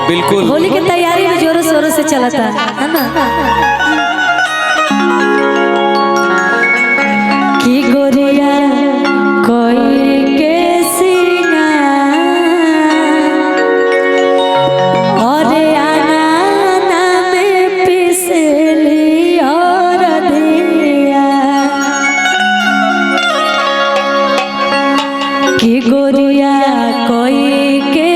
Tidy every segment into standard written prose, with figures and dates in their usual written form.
बिल्कुल होली की तैयारी में जोरों शोरों से चला था, है ना। की गोरिया कोई के और आना में पिसली और दिया की गोरिया कोई के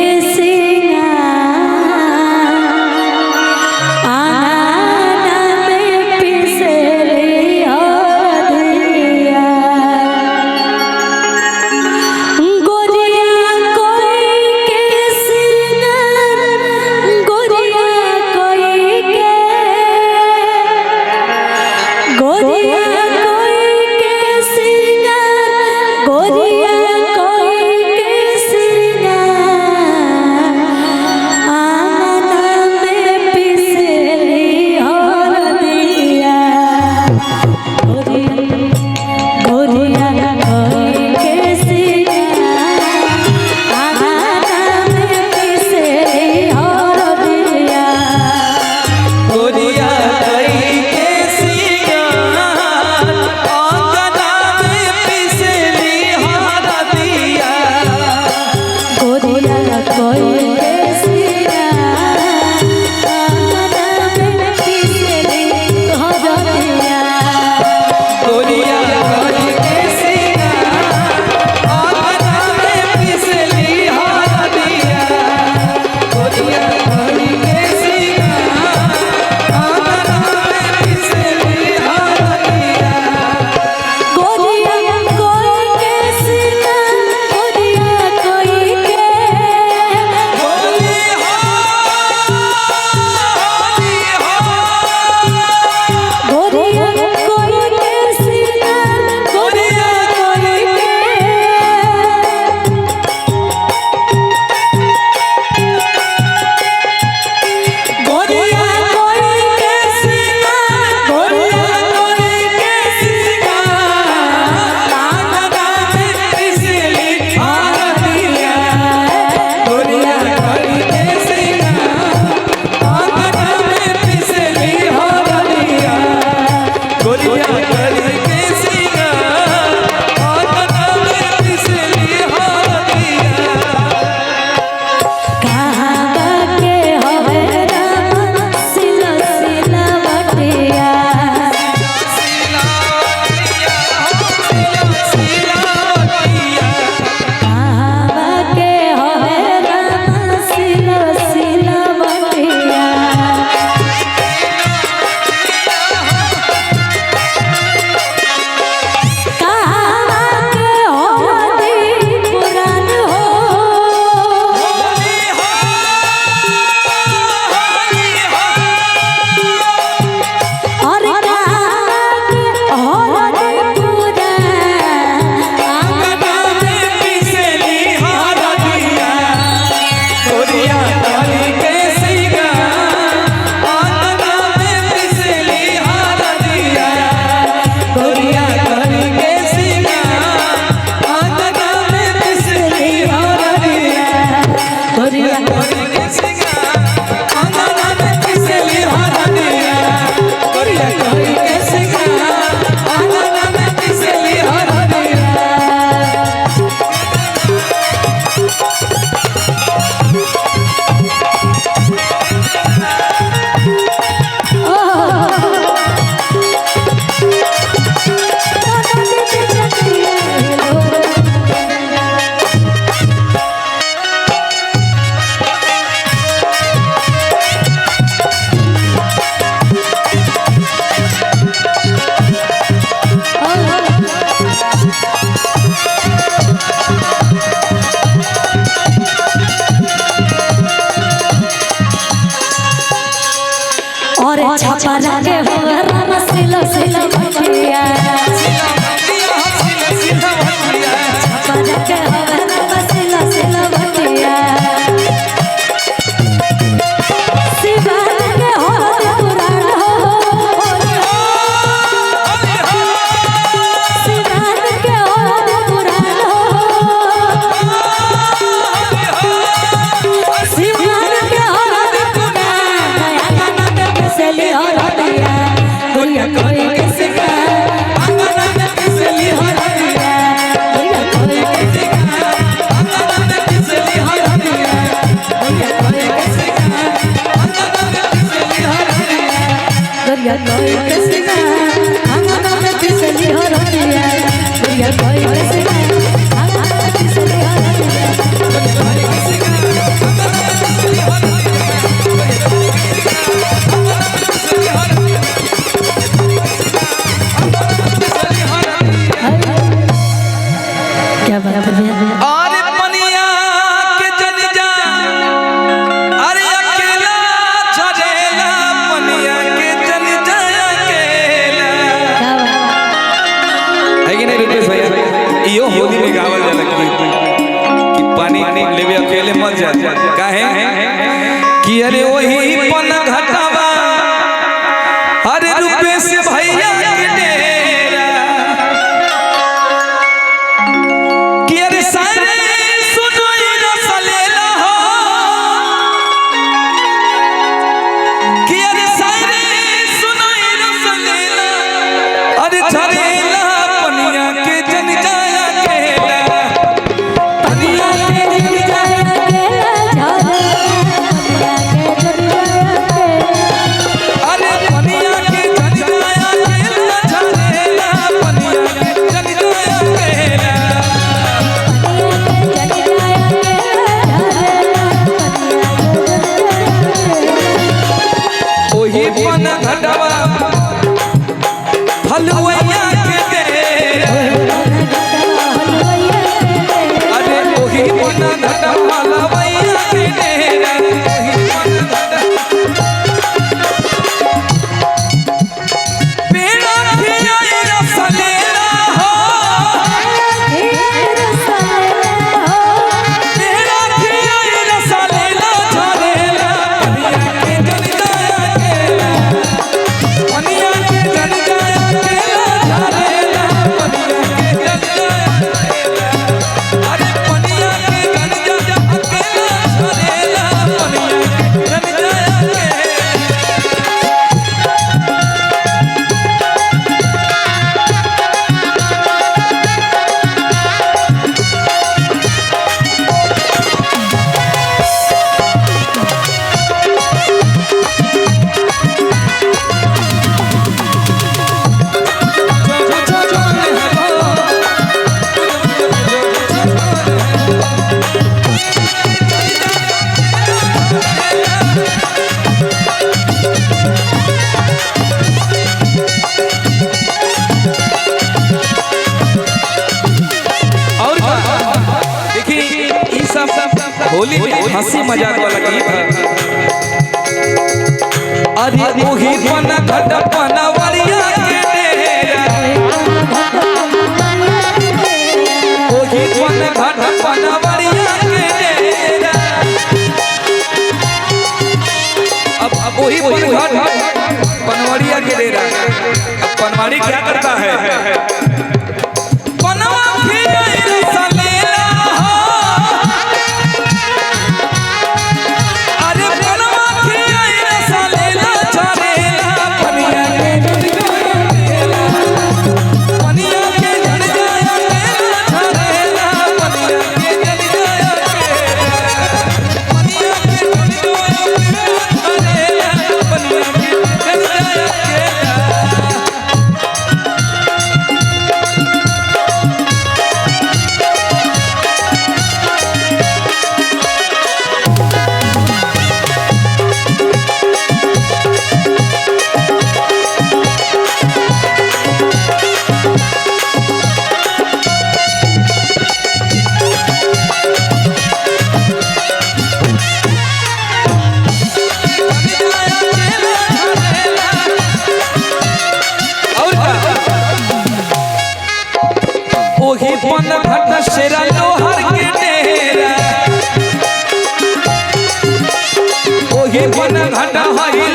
छपरा के हुआ रामा सिला सिला भटिया छपरा के हुआ रामा सिला सिला भटिया शिवान के होले पुराण हो शिवान के होले पुराण हो शिवान के होले कहे कि अरे वही पन घटावा अरे रुपए से भैया के डेरा कि अरे सारे सुनो रसलेला हो कि अरे सारे सुनो रसलेला अरे झरेला पनिया के जन जाया केला पनिया के जन जाया केला अरे पनिया के जन जाया केला झरेला पनिया के जन जाया केला ओही पन घटवा हलवैया के डेरा अरे ओही पन घटवा हलवैया के डेरा ओही पन घटवा पेड़ा खियाई रसलेला हो पेड़ा खियाई रसलेला झरेला पनिया के जन जाया केला पनिया के जन जाया केला झरेला पनिया के जन जाया केला अरे पनिया के जन जाया केला झरेला पनिया के जन जाया केला और देखिए ये सब होली में हंसी मजाक वाला गीत है अरे मोही पन घट पनवरिया के डेरा मोही पन घट पनवरिया के डेरा अब वही पन घट पनवरिया के डेरा अब पनवाड़ी क्या करता है पनवा खियाई रसलेला हो अरे पनवा खियाई रसलेला झरेला पनिया के जन जाया केला पनिया के जन जाया केला झरेला पनिया के जन जाया केला पनिया के जन जाया केला झरेला पनिया के जन जाया केला ओही पन घट शेरा लोहर के डेरा ओही पन घट हई